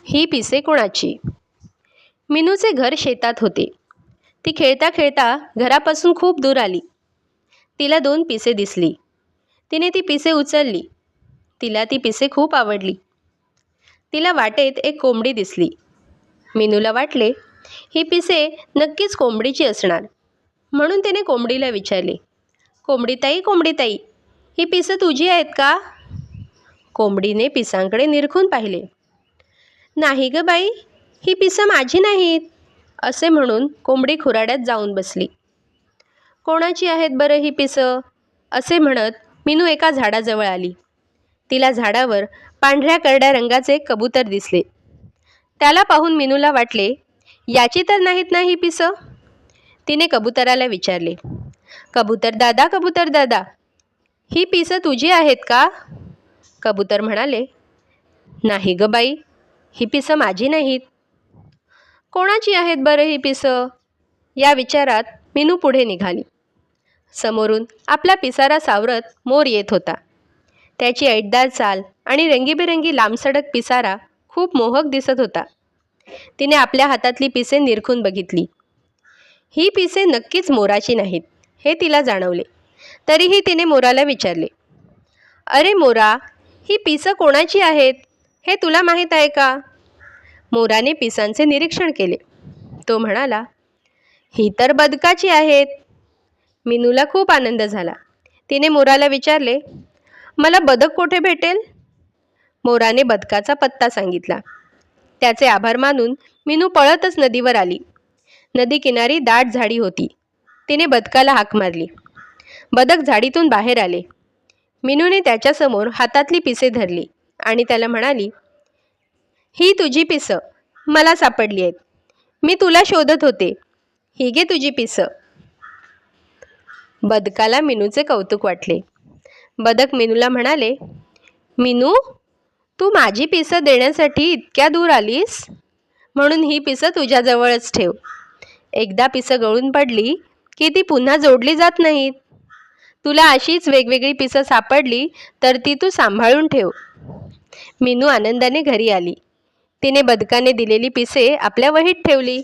ही पिसे कोणाची? मिनूचे घर शेतात होते. ती खेळता खेळता घरापासून खूप दूर आली. तिला 2 पिसे दिसली. तिने ती पिसे उचलली. तिला ती पिसे खूप आवडली. तिला वाटेत एक कोंबडी दिसली. मिनूला वाटले ही पिसे नक्कीच कोंबडीची असणार. म्हणून तिने कोंबडीला विचारले, कोंबडीताई कोंबडीताई, ही पिसं तुझी आहेत का? कोंबडीने पिसांकडे निरखून पाहिले. नाही ग बाई, ही पिसं माझी नाहीत, असे म्हणून कोंबडी खुराड्यात जाऊन बसली. कोणाची आहेत बरं ही पिसं? असे म्हणत मिनू एका झाडाजवळ आली. तिला झाडावर पांढऱ्या करड्या रंगाचे एक कबूतर दिसले. त्याला पाहून मिनूला वाटले, याची तर नाहीत ना ही पिसं? तिने कबुतराला विचारले, कबूतर दादा, ही पिसं तुझी आहेत का? कबूतर म्हणाले, नाही ग बाई, ही पिसं माझी नाहीत. कोणाची आहेत बरं ही पिसं? या विचारात मिनू पुढे निघाली. समोरून आपला पिसारा सावरत मोर येत होता. त्याची ऐटदार चाल आणि रंगीबेरंगी लांबसडक पिसारा खूप मोहक दिसत होता. तिने आपल्या हातातली पिसे निरखून बघितली. ही पिसे नक्कीच मोराची नाहीत हे तिला जाणवले. तरीही तिने मोराला विचारले, अरे मोरा, ही पिसं कोणाची आहेत हे तुला माहीत आहे का? मोराने पिसांचे निरीक्षण केले. तो म्हणाला, ही तर बदकाची आहेत. मिनूला खूप आनंद झाला. तिने मोराला विचारले, मला बदक कोठे भेटेल? मोराने बदकाचा पत्ता सांगितला. त्याचे आभार मानून मिनू पळतच नदीवर आली. नदी किनारी दाट झाडी होती. तिने बदकाला हाक मारली. बदक झाडीतून बाहेर आले. मिनूने त्याच्यासमोर हातातली पिसे धरली आणि त्याला म्हणाली, ही तुझी पिसं मला सापडली आहेत. मी तुला शोधत होते. ही घे तुझी पिसं. बदकाला मिनूचे कौतुक वाटले. बदक मिनूला म्हणाले, मिनू, तू माझी पिसं देण्यासाठी इतक्या दूर आलीस? म्हणून ही पिसं तुझ्याजवळच ठेव. एकदा पिसं गळून पडली की ती पुन्हा जोडली जात नाहीत. तुला अशीच वेगवेगळी पिसं सापडली तर ती तू सांभाळून ठेव. मिनू आनंदाने घरी आली. तिने बदकाने दिलेली पिसे आपल्या वहीत ठेवली.